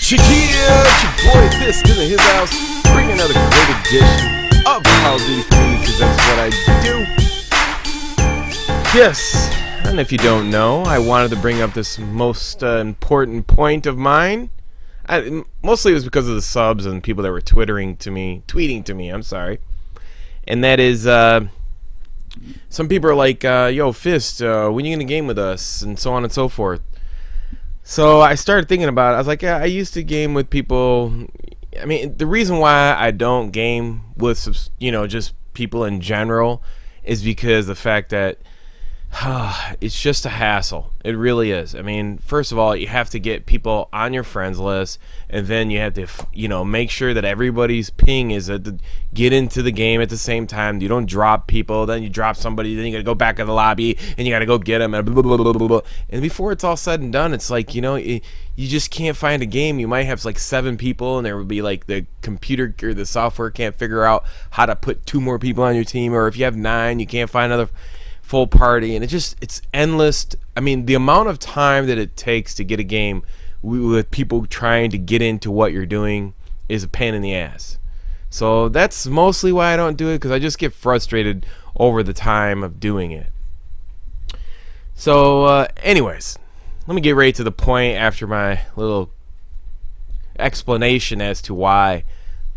Shakir, it's your boy Fist in his house, bring another great edition of Call of Duty for me, because that's what I do. Yes, and if you don't know, I wanted to bring up this most important point of mine. Mostly it was because of the subs and people that were tweeting to me, I'm sorry. And that is, some people are like, yo, Fist, when you gonna game with us? And so on and so forth. So I started thinking about it. I was like, yeah, I used to game with people. I mean, the reason why I don't game with, just people in general is because the fact that it's just a hassle. It really is. I mean, first of all, you have to get people on your friends list, and then you have to, make sure that everybody's ping is to get into the game at the same time. You don't drop people, then you drop somebody, then you got to go back in the lobby, and you got to go get them, and blah, blah, blah, blah, blah. And before it's all said and done, it's like, you just can't find a game. You might have like 7 people, and there would be like the computer or the software can't figure out how to put 2 more people on your team, or if you have 9, you can't find another full party, and it's endless. I mean, the amount of time that it takes to get a game with people trying to get into what you're doing is a pain in the ass. So that's mostly why I don't do it, because I just get frustrated over the time of doing it. So anyways, let me get right to the point after my little explanation as to why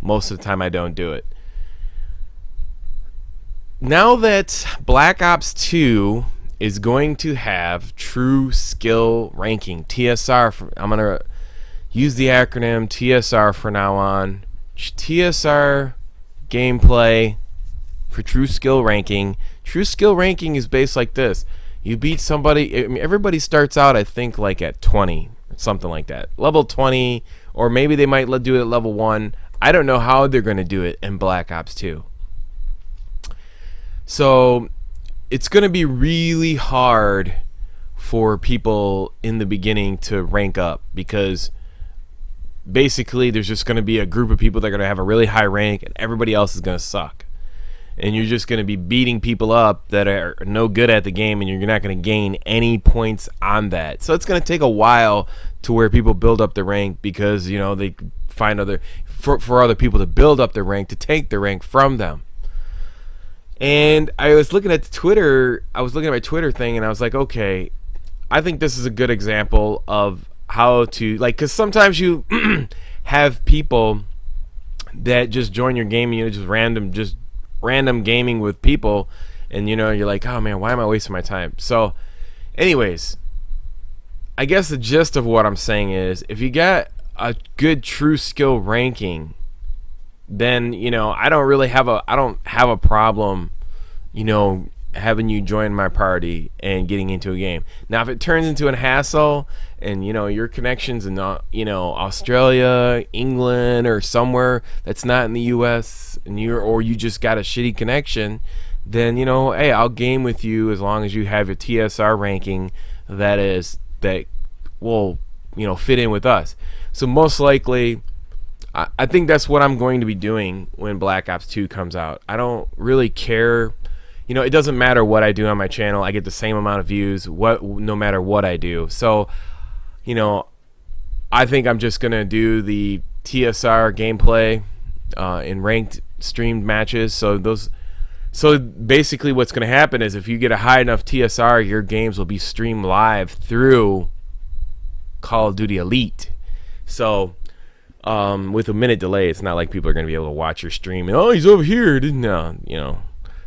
most of the time I don't do it. Now that Black Ops 2 is going to have true skill ranking, TSR, I'm going to use the acronym TSR for now on. TSR gameplay for true skill ranking. True skill ranking is based like this. You beat somebody, I mean, everybody starts out, I think, like at 20, something like that. Level 20, or maybe they might do it at level 1. I don't know how they're going to do it in Black Ops 2. So it's going to be really hard for people in the beginning to rank up, because basically there's just going to be a group of people that are going to have a really high rank, and everybody else is going to suck. And you're just going to be beating people up that are no good at the game, and you're not going to gain any points on that. So it's going to take a while to where people build up the rank, because they find for other people to build up their rank, to take the rank from them. And I was looking at Twitter. I was looking at my Twitter thing, and I was like, okay, I think this is a good example of how to, because sometimes you have people that just join your game, and just random gaming with people, and you're like, oh man, why am I wasting my time? So anyways, I guess the gist of what I'm saying is, if you got a good true skill ranking, then I don't have a problem having you join my party and getting into a game. Now if it turns into a hassle, and your connections in Australia, England, or somewhere that's not in the US, and you just got a shitty connection, then hey, I'll game with you as long as you have your TSR ranking that will fit in with us. So most likely I think that's what I'm going to be doing when Black Ops 2 comes out. I don't really care. It doesn't matter what I do on my channel. I get the same amount of views no matter what I do. So, I think I'm just going to do the TSR gameplay in ranked streamed matches. So basically what's going to happen is, if you get a high enough TSR, your games will be streamed live through Call of Duty Elite. So with a minute delay, it's not like people are going to be able to watch your stream and, oh, he's over here,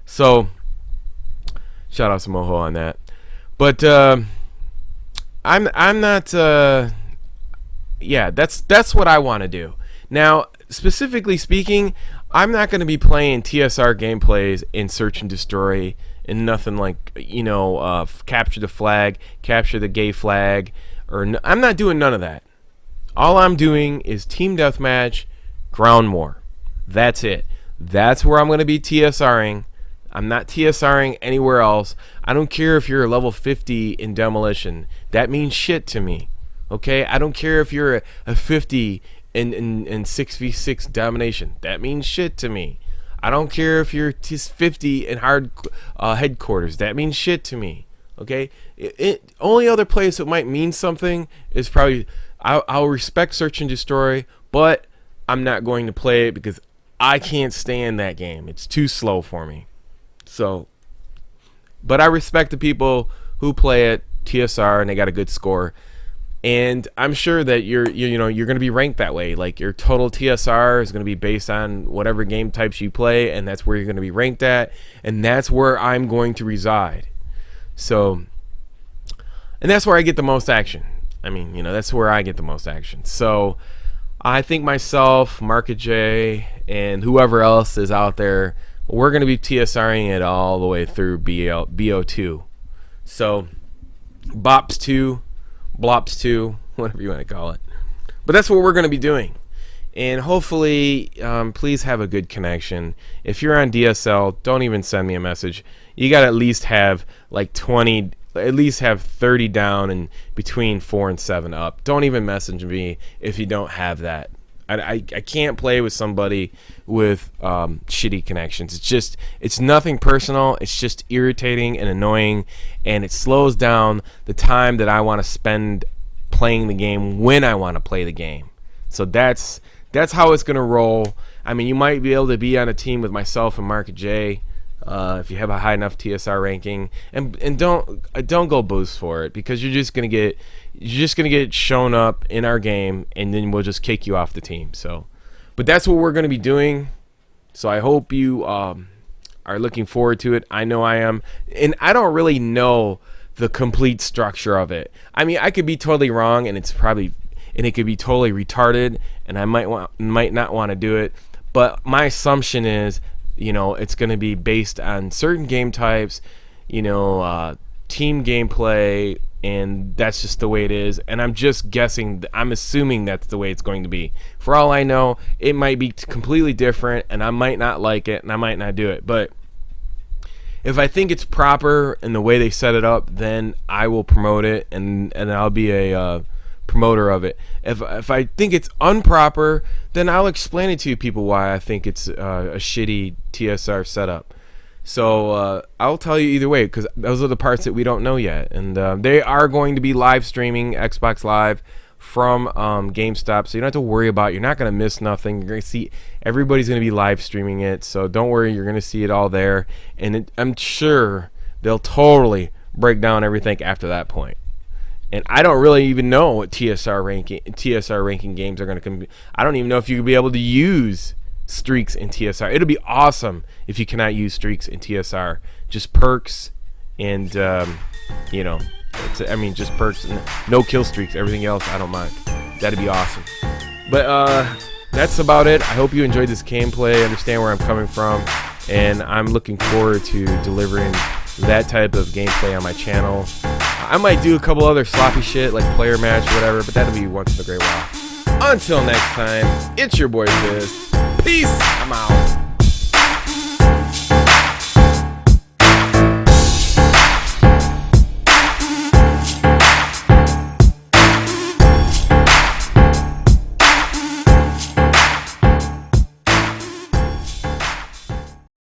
So shout out to Moho on that. But I'm not that's what I want to do. Now, specifically speaking, I'm not going to be playing TSR gameplays in Search and Destroy and nothing like capture the flag, capture the gay flag, I'm not doing none of that. All I'm doing is team deathmatch, ground war. That's it. That's where I'm going to be TSRing. I'm not TSRing anywhere else. I don't care if you're a level 50 in demolition. That means shit to me. Okay? I don't care if you're a 50 in 6v6 domination. That means shit to me. I don't care if you're 50 in hard headquarters. That means shit to me. Okay, only other place it might mean something is probably I'll respect Search and Destroy, but I'm not going to play it because I can't stand that game. It's too slow for me. So, but I respect the people who play it TSR and they got a good score. And I'm sure that you're going to be ranked that way. Like your total TSR is going to be based on whatever game types you play, and that's where you're going to be ranked at, and that's where I'm going to reside. So, and that's where I get the most action. I mean, that's where I get the most action. So, I think myself, Market J, and whoever else is out there, we're going to be TSRing it all the way through BO2. So, Bops 2. Blops 2, whatever you want to call it. But that's what we're going to be doing. And hopefully, please have a good connection. If you're on DSL, don't even send me a message. You got to at least have like 20, at least have 30 down and between 4 and 7 up. Don't even message me if you don't have that. I can't play with somebody with shitty connections. It's nothing personal. It's just irritating and annoying, and it slows down the time that I want to spend playing the game when I want to play the game. So that's how it's gonna roll. I mean, you might be able to be on a team with myself and Market J if you have a high enough TSR ranking, and don't go boost for it, because you're just gonna get shown up in our game, and then we'll just kick you off the team. So, but that's what we're gonna be doing. So I hope you are looking forward to it. I know I am, and I don't really know the complete structure of it. I mean, I could be totally wrong, and it could be totally retarded, and I might not want to do it. But my assumption is, it's going to be based on certain game types, team gameplay, and that's just the way it is. And I'm just guessing, I'm assuming that's the way it's going to be. For all I know, it might be completely different, and I might not like it, and I might not do it. But if I think it's proper in the way they set it up, then I will promote it, and I'll be a promoter of it. If I think it's improper, then I'll explain it to you people why I think it's a shitty TSR setup. So I'll tell you either way, because those are the parts that we don't know yet. And they are going to be live streaming Xbox Live from GameStop, so you don't have to worry about it. You're not going to miss nothing. You're going to see everybody's going to be live streaming it, so don't worry. You're going to see it all there, and I'm sure they'll totally break down everything after that point. And I don't really even know what TSR ranking games are going to come. I don't even know if you could be able to use streaks in TSR. It'll be awesome if you cannot use streaks in TSR. Just perks and just perks and no kill streaks. Everything else I don't mind. That'd be awesome. But that's about it. I hope you enjoyed this gameplay, understand where I'm coming from, and I'm looking forward to delivering that type of gameplay on my channel. I might do a couple other sloppy shit like player match or whatever, but that'll be once in a great while. Until next time, it's your boy Fizz. Peace. I'm out.